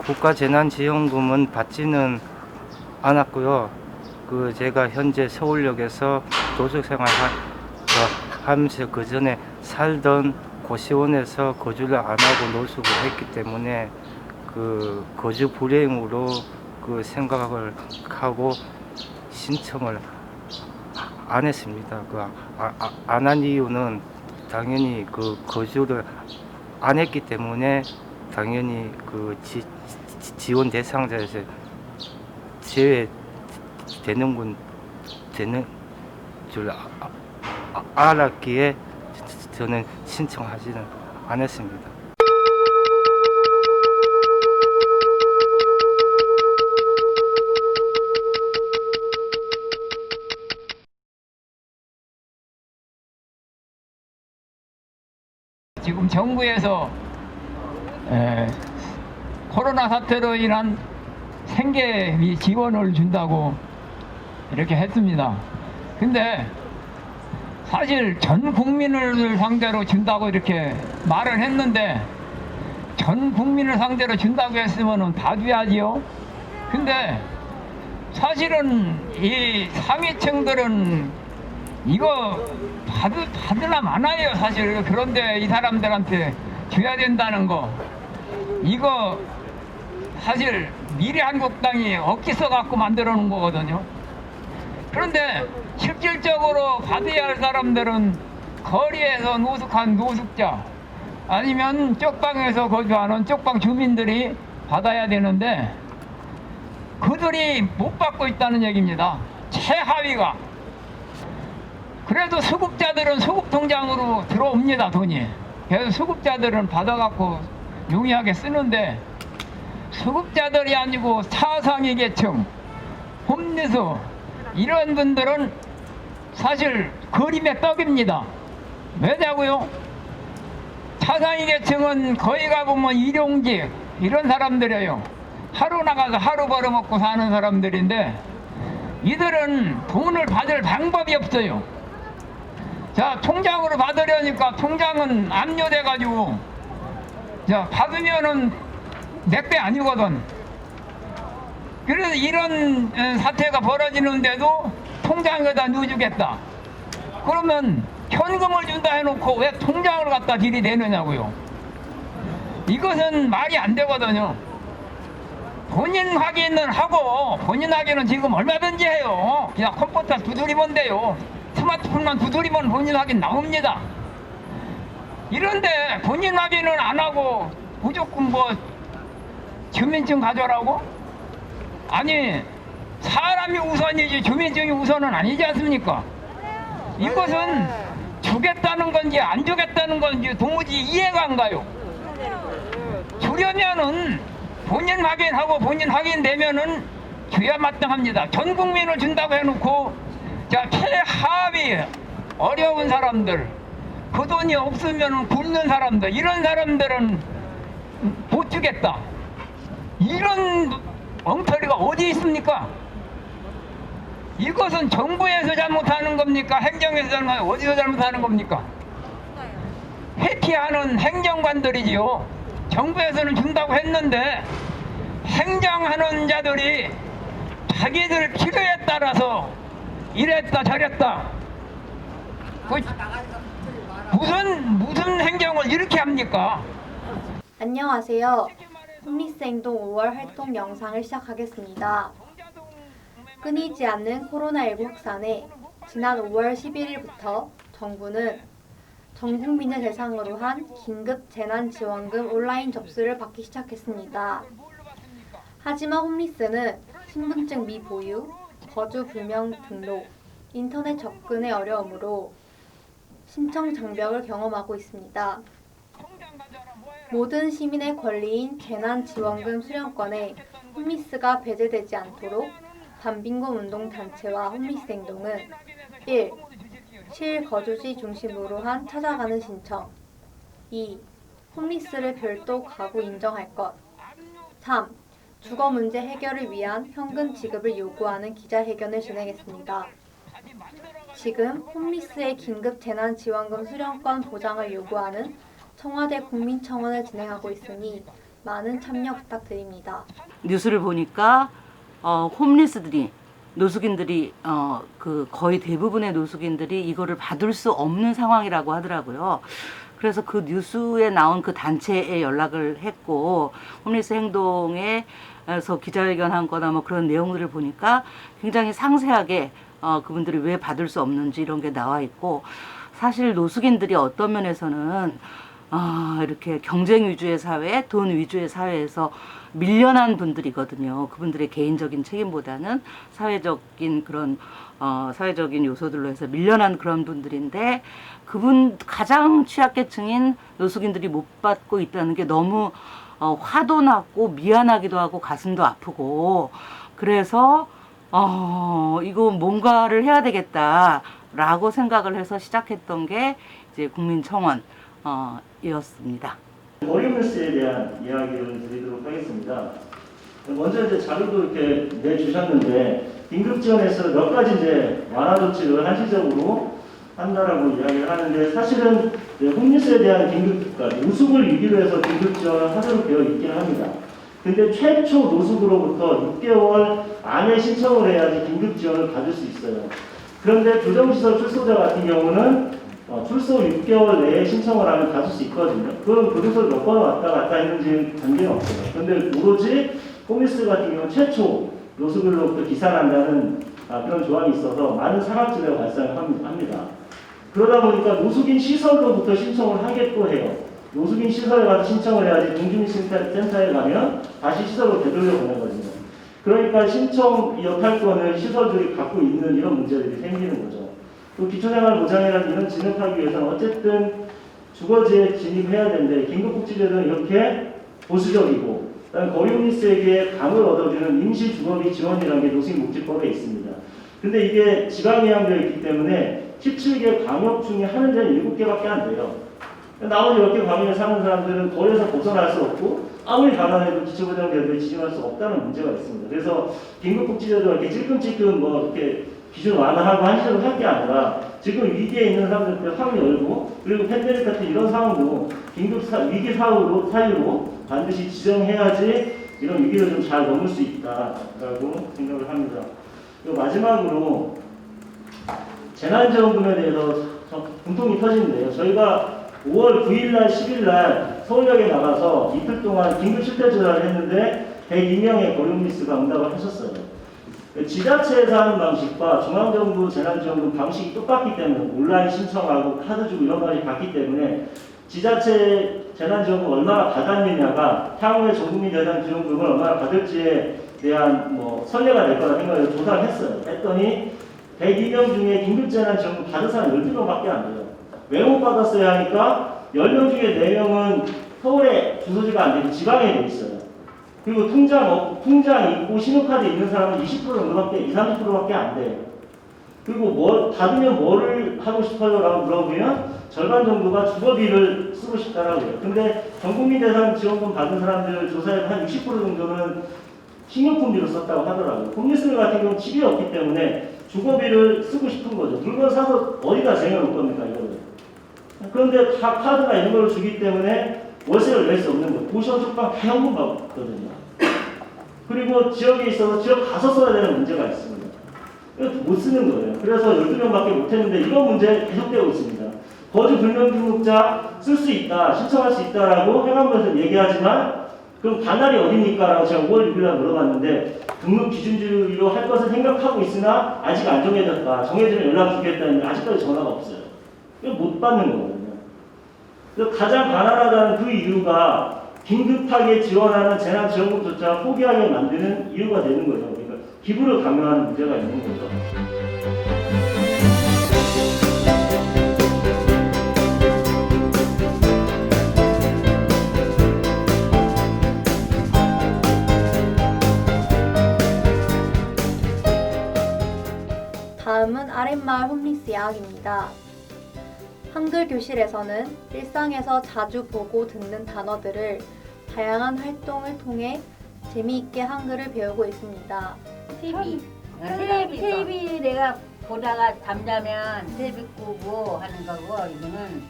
국가재난지원금은 받지는 않았고요. 제가 현재 서울역에서 노숙생활 하면서 그 전에 살던 고시원에서 거주를 안 하고 노숙을 했기 때문에 거주 불이행으로 생각을 하고 신청을 안 했습니다. 안 한 이유는 당연히 거주를 안 했기 때문에 당연히 지원 대상자에서 제외되는 줄 알았기에 저는 신청하지는 않았습니다. 지금 정부에서 코로나 사태로 인한 생계비 지원을 준다고 이렇게 했습니다. 근데 사실 전 국민을 상대로 준다고 이렇게 말을 했는데, 전 국민을 상대로 준다고 했으면 다 줘야지요. 근데 사실은 이 상위층들은 이거 받으나 마나요 사실. 그런데 이 사람들한테 줘야 된다는 거, 이거 사실 미래한국당이 억지 써갖고 만들어 놓은 거거든요. 그런데 실질적으로 받아야 할 사람들은 거리에서 노숙한 노숙자, 아니면 쪽방에서 거주하는 쪽방 주민들이 받아야 되는데, 그들이 못 받고 있다는 얘기입니다. 최하위가. 그래도 수급자들은 수급통장으로 들어옵니다, 돈이. 그래서 수급자들은 받아갖고 용이하게 쓰는데, 수급자들이 아니고 차상위 계층, 홈리스, 이런 분들은 사실 그림의 떡입니다. 왜냐고요? 차상위 계층은 거기 가보면 일용직, 이런 사람들이에요. 하루 나가서 하루 벌어먹고 사는 사람들인데, 이들은 돈을 받을 방법이 없어요. 자, 통장으로 받으려니까 통장은 압류돼가지고, 자, 받으면은 내 배 아니거든. 그래서 이런 사태가 벌어지는데도 통장에다 넣어주겠다. 그러면 현금을 준다 해놓고 왜 통장을 갖다 들이대느냐고요. 이것은 말이 안 되거든요. 본인 확인은 하고, 본인 확인은 지금 얼마든지 해요. 그냥 컴퓨터 두드리면 돼요. 스마트폰만 두드리면 본인 확인 나옵니다. 이런데 본인 확인은 안 하고 무조건 주민증 가져라고? 아니, 사람이 우선이지 주민증이 우선은 아니지 않습니까? 이것은 주겠다는 건지 안 주겠다는 건지 도무지 이해가 안 가요. 주려면은 본인 확인하고 본인 확인되면은 줘야 마땅합니다. 전 국민을 준다고 해놓고, 자, 최하위 어려운 사람들, 그 돈이 없으면 굶는 사람들, 이런 사람들은 못 주겠다. 이런 엉터리가 어디 있습니까? 이것은 정부에서 잘못하는 겁니까? 행정에서 잘못하는, 어디서 잘못하는 겁니까? 회피하는 행정관들이지요. 정부에서는 준다고 했는데, 행정하는 자들이 자기들 필요에 따라서 이랬다 저랬다, 무슨 행정을 이렇게 합니까? 안녕하세요. 홈리스 행동 5월 활동 영상을 시작하겠습니다. 끊이지 않는 코로나19 확산에 지난 5월 11일부터 정부는 전 국민을 대상으로 한 긴급 재난지원금 온라인 접수를 받기 시작했습니다. 하지만 홈리스는 신분증 미보유, 거주 불명 등록, 인터넷 접근의 어려움으로 신청 장벽을 경험하고 있습니다. 모든 시민의 권리인 재난지원금 수령권에 홈리스가 배제되지 않도록 반빈곤 운동단체와 홈리스 행동은 1. 실거주지 중심으로 한 찾아가는 신청. 2. 홈리스를 별도 가구 인정할 것. 3. 주거 문제 해결을 위한 현금 지급을 요구하는 기자회견을 진행했습니다. 지금 홈리스의 긴급 재난지원금 수령권 보장을 요구하는 청와대 국민청원을 진행하고 있으니 많은 참여 부탁드립니다. 뉴스를 보니까 홈리스들이 노숙인들이 그 거의 대부분의 노숙인들이 이거를 받을 수 없는 상황이라고 하더라고요. 그래서 그 뉴스에 나온 그 단체에 연락을 했고 홈리스 행동에서 기자회견한 거나 뭐 그런 내용들을 보니까 굉장히 상세하게 그분들이 왜 받을 수 없는지 이런 게 나와 있고 사실 노숙인들이 어떤 면에서는 이렇게 경쟁 위주의 사회, 돈 위주의 사회에서 밀려난 분들이거든요. 그분들의 개인적인 책임보다는 사회적인 그런 사회적인 요소들로 해서 밀려난 그런 분들인데 그분 가장 취약계층인 노숙인들이 못 받고 있다는 게 너무 화도 났고 미안하기도 하고 가슴도 아프고 그래서 이거 뭔가를 해야 되겠다라고 생각을 해서 시작했던 게 이제 국민청원 이었습니다. 어린뉴스에 대한 이야기를 드리도록 하겠습니다. 먼저 이제 자료도 이렇게 내주셨는데 긴급 지원에서 몇 가지 이제 완화 조치를 한시적으로 한다라고 이야기를 하는데 사실은 홈리스에 대한 그러니까 노숙을 위기로 해서 긴급 지원을 하도록 되어 있기는 합니다. 근데 최초 노숙으로부터 6개월 안에 신청을 해야지 긴급 지원을 받을 수 있어요. 그런데 교정시설 출소자 같은 경우는 출소 6개월 내에 신청을 하면 받을 수 있거든요. 그럼 교도소를 몇 번 왔다 갔다 했는지 관계는 없어요. 그런데 오로지 홈리스 같은 경우는 최초 노숙으로부터 기산한다는 그런 조항이 있어서 많은 사각지대가 발생합니다. 그러다 보니까 노숙인 시설로부터 신청을 하겠고 해요. 노숙인 시설에 가서 신청을 해야지 동주민센터에 가면 다시 시설로 되돌려 보내거든요. 그러니까 신청 역할권을 시설들이 갖고 있는 이런 문제들이 생기는 거죠. 또 기초생활보장이라는 이런 진입하기 위해서는 어쨌든 주거지에 진입해야 되는데 긴급복지제도는 이렇게 보수적이고 거리홈리스에게 감을 얻어주는 임시주거비 지원이라는 게 노숙인복지법에 있습니다. 근데 이게 지방의항되어 있기 때문에 17개 광역 중에 하는 데는 7개밖에 안 돼요. 나머지 10개 광역에 사는 사람들은 거리에서 벗어날 수 없고 아무리 가난해도 기초보장제도에 지원할 수 없다는 문제가 있습니다. 그래서 긴급복지제도가 이렇게 찔끔찔끔 뭐 이렇게 기준 완화하고 한시적으로 할 게 아니라 지금 위기에 있는 사람들한테 확 열고 그리고 팬데믹 같은 이런 상황도 위기 사유로 반드시 지정해야지 이런 위기를 좀 잘 넘을 수 있다라고 생각을 합니다. 그리고 마지막으로 재난지원금에 대해서 분통이 터지는데요. 저희가 5월 9일날 10일날 서울역에 나가서 이틀 동안 긴급 실태조사를 했는데 102명의 거리홈리스가 응답을 하셨어요. 지자체에서 하는 방식과 중앙정부 재난지원금 방식이 똑같기 때문에 온라인 신청하고 카드 주고 이런 방식이 같기 때문에 지자체 재난지원금 얼마나 받았느냐가 향후에 전국민 재난지원금을 얼마나 받을지에 대한 선례가 될 거라 생각해서 조사를 했어요. 했더니 102명 중에 긴급재난지원금 받은 사람 12명밖에 안 돼요. 왜 못 받았어야 하니까 10명 중에 4명은 서울에 주소지가 안 되고 지방에 돼 있어요. 그리고 통장 있고 신용카드 있는 사람은 20% 정도밖에, 20-30%밖에 안 돼요. 그리고 받으면 뭐를 하고 싶어요? 라고 물어보면 절반 정도가 주거비를 쓰고 싶다라고 해요. 근데 전국민 대상 지원금 받은 사람들 조사에 한 60% 정도는 식료품비로 썼다고 하더라고요. 홈리스 같은 경우는 집이 없기 때문에 주거비를 쓰고 싶은 거죠. 물건 사서 어디다 쟁여놓을 겁니까, 이거를. 그런데 카드나 이런 걸 주기 때문에 월세를 낼 수 없는 거예요. 도시원 쪽방 다 현금 받거든요. 그리고 지역에 있어서 지역 가서 써야 되는 문제가 있습니다. 못 쓰는 거예요. 그래서 12명밖에 못했는데 이런 문제 계속되고 있습니다. 거주 불명등록자 쓸 수 있다, 신청할 수 있다라고 행안부에서 얘기하지만 그럼 관할이 어디입니까? 라고 제가 5월 6일날 물어봤는데 등록 기준지로 할 것을 생각하고 있으나 아직 안 정해졌다. 정해지면 연락 주겠다는데 아직까지 전화가 없어요. 못 받는 거거든요. 그래서 가장 가난하다는 그 이유가 긴급하게 지원하는 재난지원금조차 포기하게 만드는 이유가 되는 거죠. 그러니까 기부를 강요하는 문제가 있는 거죠. 다음은 아랫마을 홈리스 야학입니다. 한글 교실에서는 일상에서 자주 보고 듣는 단어들을 다양한 활동을 통해 재미있게 한글을 배우고 있습니다. TV 내가 보다가 잠자면 TV 끄고 하는 거고 이거는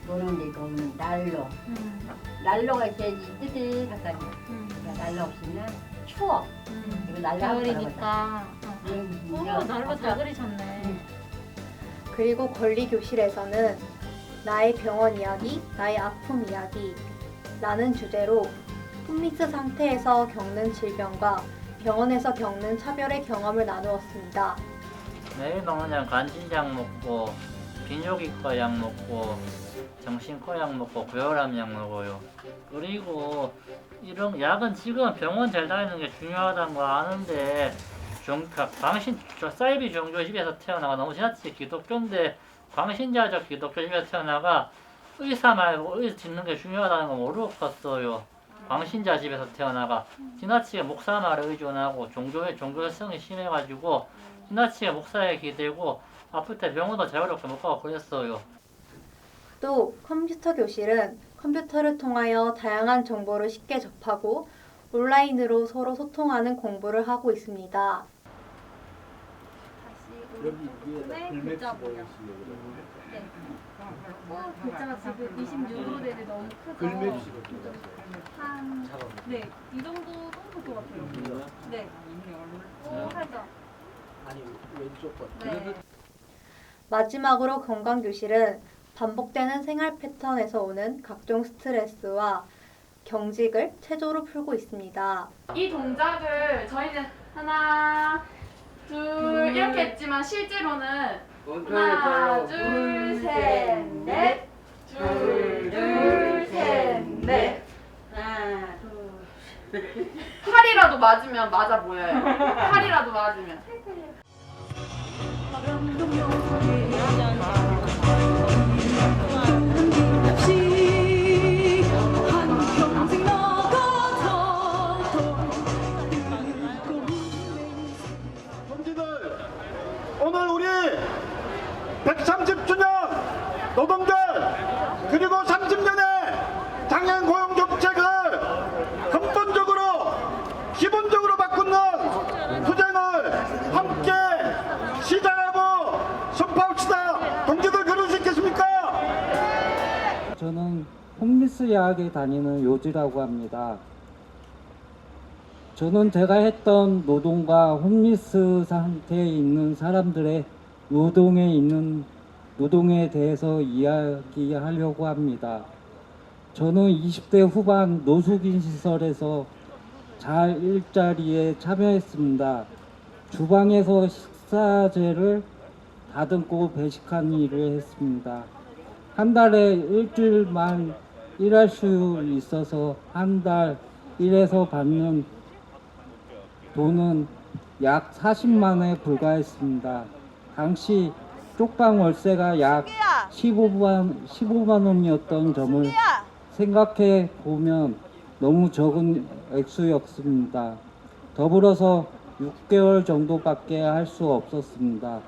모르는데 이거는 난로. 난로가 있어야지 뜨뜻하거든요. 그러니까 난로 없으면 추워. 이거 난로 겨울이니까. 난로 잘 그리 그리셨네. 그리고 권리교실에서는 나의 병원 이야기, 나의 아픔 이야기 라는 주제로 홈리스 상태에서 겪는 질병과 병원에서 겪는 차별의 경험을 나누었습니다. 매일방 그냥 간질약 먹고 비뇨기과 약 먹고 정신과 약 먹고 고혈압 약 먹어요. 그리고 이런 약은 지금 병원 잘 다니는 게 중요하다는 거 아는데 광신 사이비 종교 집에서 태어나가 너무 지나치게 기독교인데 광신자적 기독교 집에서 태어나가 의사 말고 의사 짓는 게 중요하다는 거 모르고 컸어요. 광신자 집에서 태어나가 지나치게 목사 말에 의존하고 종교성이 심해가지고 지나치게 목사에 기대고 아플 때 병원도 자유롭게 못 가고 그랬어요. 또 컴퓨터 교실은 컴퓨터를 통하여 다양한 정보를 쉽게 접하고 온라인으로 서로 소통하는 공부를 하고 있습니다. 글자 뭐야? 글자가 지금 26으로 되는데 너무 크죠? 네, 이 정도 될것 같아요. 네. 살짝. 아니 왼쪽 것. 네. 마지막으로 건강교실은 반복되는 생활 패턴에서 오는 각종 스트레스와 경직을 체조로 풀고 있습니다. 이 동작을 저희는 하나, 둘 이렇게 했지만 실제로는 하나, 둘, 셋, 넷, 둘, 셋, 넷. 하나, 둘. 팔이라도 맞으면 맞아 보여요. 팔이라도 맞으면. 동지들, 오늘 우리 130주년 노동절 그리고 30년의 장애인 고용 정책을 근본적으로 기본적으로 바꾸는 투쟁을 함께 시작하고 선포합시다. 동지들 그럴 수 있겠습니까? 저는 홈리스 야학에 다니는 요지라고 합니다. 저는 제가 했던 노동과 홈리스 상태에 있는 사람들의 노동에 대해서 이야기하려고 합니다. 저는 20대 후반 노숙인 시설에서 잘 일자리에 참여했습니다. 주방에서 식사제를 다듬고 배식하는 일을 했습니다. 한 달에 일주일만 일할 수 있어서 한 달 일해서 받는 돈은 약 40만에 불과했습니다. 당시 쪽방 월세가 약 15만 원이었던 점을 생각해 보면 너무 적은 액수였습니다. 더불어서 6개월 정도밖에 할 수 없었습니다.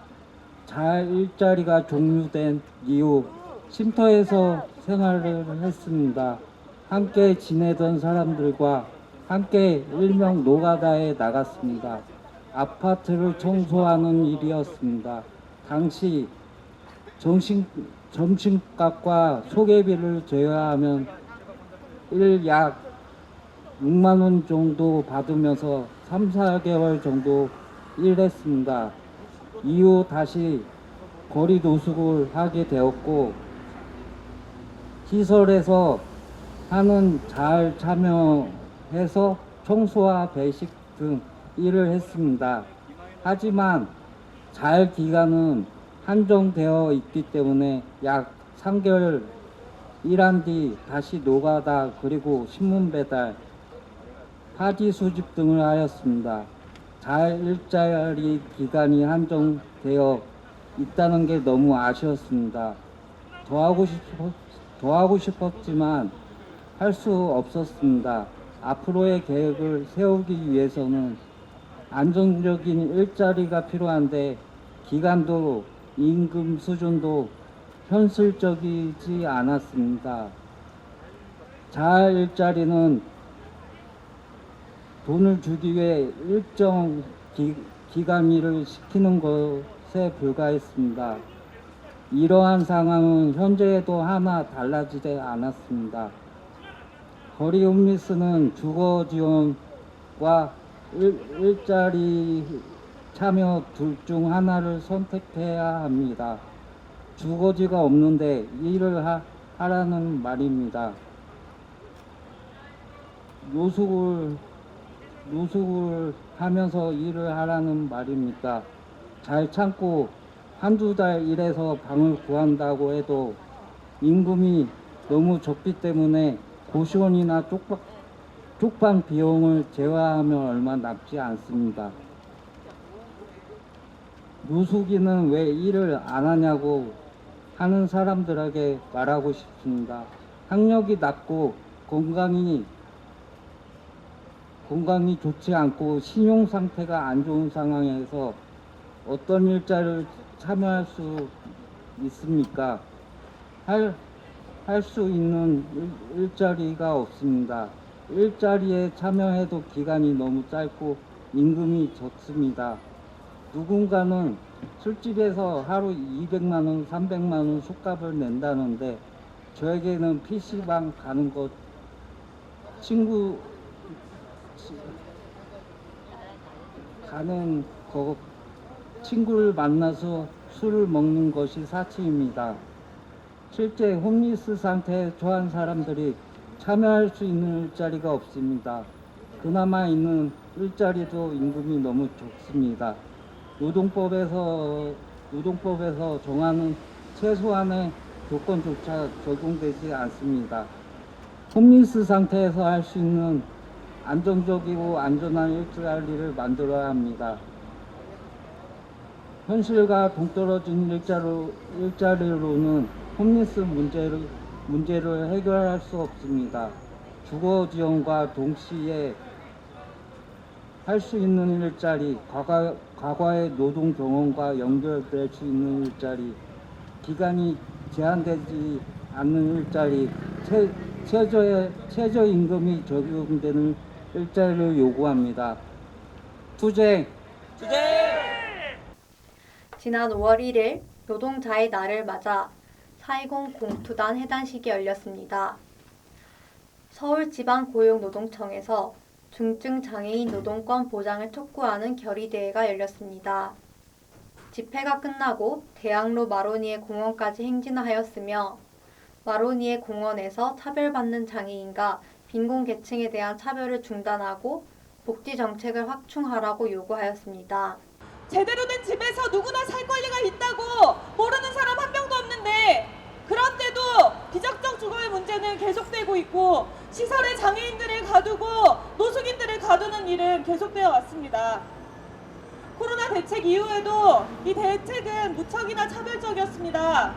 잘 일자리가 종료된 이후 쉼터에서 생활을 했습니다. 함께 지내던 사람들과 함께 일명 노가다에 나갔습니다. 아파트를 청소하는 일이었습니다. 당시 점심값과 소개비를 제외하면 약 6만 원 정도 받으면서 3, 4개월 정도 일했습니다. 이후 다시 거리 노숙을 하게 되었고 시설에서 하는 잘 참여해서 청소와 배식 등 일을 했습니다. 하지만 잘 기간은 한정되어 있기 때문에 약 3개월 일한 뒤 다시 노가다 그리고 신문 배달, 파지 수집 등을 하였습니다. 잘 일자리 기간이 한정되어 있다는 게 너무 아쉬웠습니다. 더 하고 싶었지만 할 수 없었습니다. 앞으로의 계획을 세우기 위해서는 안정적인 일자리가 필요한데 기간도 임금 수준도 현실적이지 않았습니다. 잘 일자리는 돈을 주기 위해 일정 기간 일을 시키는 것에 불과했습니다. 이러한 상황은 현재에도 하나 달라지지 않았습니다. 거리 홈리스는 주거 지원과 일자리 참여 둘 중 하나를 선택해야 합니다. 주거지가 없는데 일을 하라는 말입니다. 노숙을 하면서 일을 하라는 말입니까? 잘 참고 한두 달 일해서 방을 구한다고 해도 임금이 너무 적기 때문에 고시원이나 쪽방 비용을 제외하면 얼마 남지 않습니다. 노숙인은 왜 일을 안 하냐고 하는 사람들에게 말하고 싶습니다. 학력이 낮고 건강이 좋지 않고 신용 상태가 안 좋은 상황에서 어떤 일자리를 참여할 수 있습니까? 할 수 있는 일자리가 없습니다. 일자리에 참여해도 기간이 너무 짧고 임금이 적습니다. 누군가는 술집에서 하루 200만 원, 300만 원 술값을 낸다는데 저에게는 PC방 가는 것, 친구를 만나서 술을 먹는 것이 사치입니다. 실제 홈리스 상태에 처한 사람들이 참여할 수 있는 일자리가 없습니다. 그나마 있는 일자리도 임금이 너무 적습니다. 노동법에서 정하는 최소한의 조건조차 적용되지 않습니다. 홈리스 상태에서 할 수 있는 안정적이고 안전한 일자리를 만들어야 합니다. 현실과 동떨어진 일자리로는 홈리스 문제를 해결할 수 없습니다. 주거 지원과 동시에 할 수 있는 일자리, 과거의 노동 경험과 연결될 수 있는 일자리, 기간이 제한되지 않는 일자리, 최저임금이 적용되는 일자리를 요구합니다. 투쟁! 지난 5월 1일 노동자의 날을 맞아 4.20 공투단 해단식이 열렸습니다. 서울지방고용노동청에서 중증 장애인 노동권 보장을 촉구하는 결의대회가 열렸습니다. 집회가 끝나고 대학로 마로니에 공원까지 행진하였으며 마로니에 공원에서 차별받는 장애인과 빈곤계층에 대한 차별을 중단하고 복지 정책을 확충하라고 요구하였습니다. 제대로 된 집에서 누구나 살 권리가 있다고 모르는 사람 한 명도 없는데, 그런데도 비정적 주거의 문제는 계속되고 있고 시설에 장애인들을 가두고 노숙인들을 가두는 일은 계속되어 왔습니다. 코로나 대책 이후에도 이 대책은 무척이나 차별적이었습니다.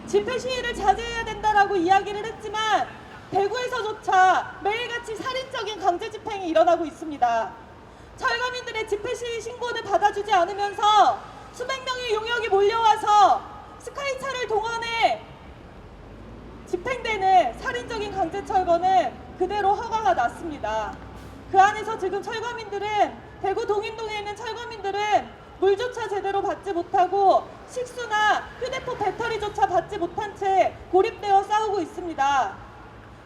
집회 시위를 자제해야 된다라고 이야기를 했지만 대구에서조차 매일같이 살인적인 강제 집행이 일어나고 있습니다. 철거민들의 집회 시위 신고를 받아주지 않으면서 수백 명의 용역이 몰려와서 스카이차를 동원해 집행되는 살인적인 강제 철거는 그대로 허가가 났습니다. 그 안에서 지금 철거민들은, 대구 동인동에 있는 철거민들은 물조차 제대로 받지 못하고 식수나 휴대폰 배터리조차 받지 못한 채 고립되어 싸우고 있습니다.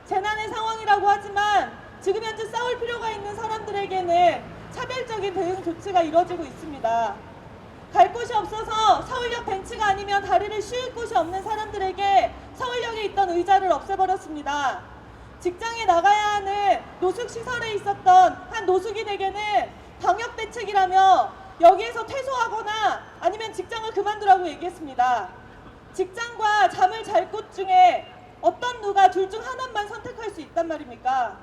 재난의 상황이라고 하지만 지금 현재 싸울 필요가 있는 사람들에게는 차별적인 대응 조치가 이루어지고 있습니다. 갈 곳이 없어서 서울역 벤치가 아니면 다리를 쉴 곳이 없는 사람들에게 서울역에 있던 의자를 없애버렸습니다. 직장에 나가야 하는 노숙시설에 있었던 한 노숙인에게는 방역대책이라며 여기에서 퇴소하거나 아니면 직장을 그만두라고 얘기했습니다. 직장과 잠을 잘 곳 중에 어떤 누가 둘 중 하나만 선택할 수 있단 말입니까?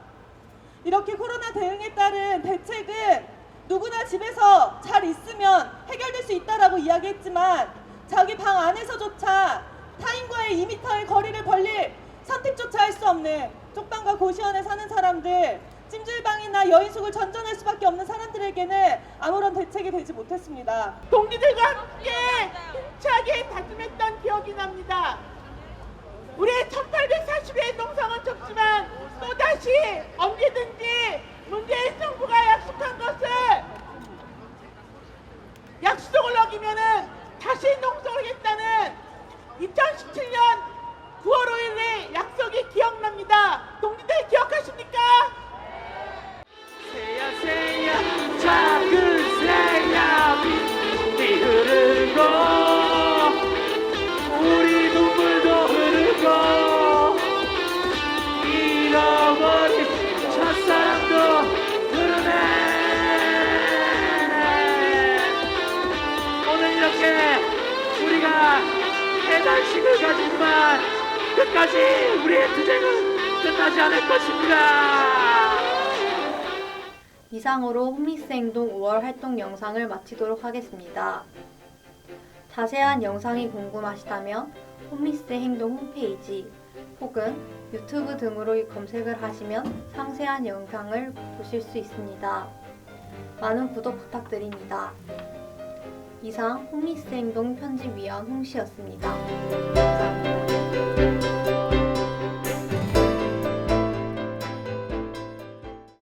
이렇게 코로나 대응에 따른 대책은 누구나 집에서 잘 있으면 해결될 수 있다라고 이야기했지만 자기 방 안에서조차 타인과의 2m의 거리를 벌릴 선택조차 할 수 없는 쪽방과 고시원에 사는 사람들, 찜질방이나 여인숙을 전전할 수밖에 없는 사람들에게는 아무런 대책이 되지 못했습니다. 동기들과 함께 힘차게 다짐했던 기억이 납니다. 우리의 1840의 농성은 적지만 또다시 언제든지 문재인 정부가 약속한 것을 약속을 어기면은 다시 농성하겠다는 끝까지 우리의 투쟁은 끝나지 않을 것입니다. 이상으로 홈리스 행동 5월 활동 영상을 마치도록 하겠습니다. 자세한 영상이 궁금하시다면 홈리스 행동 홈페이지 혹은 유튜브 등으로 검색을 하시면 상세한 영상을 보실 수 있습니다. 많은 구독 부탁드립니다. 이상 홈리스 행동 편집위원 홍시였습니다. 감사합니다.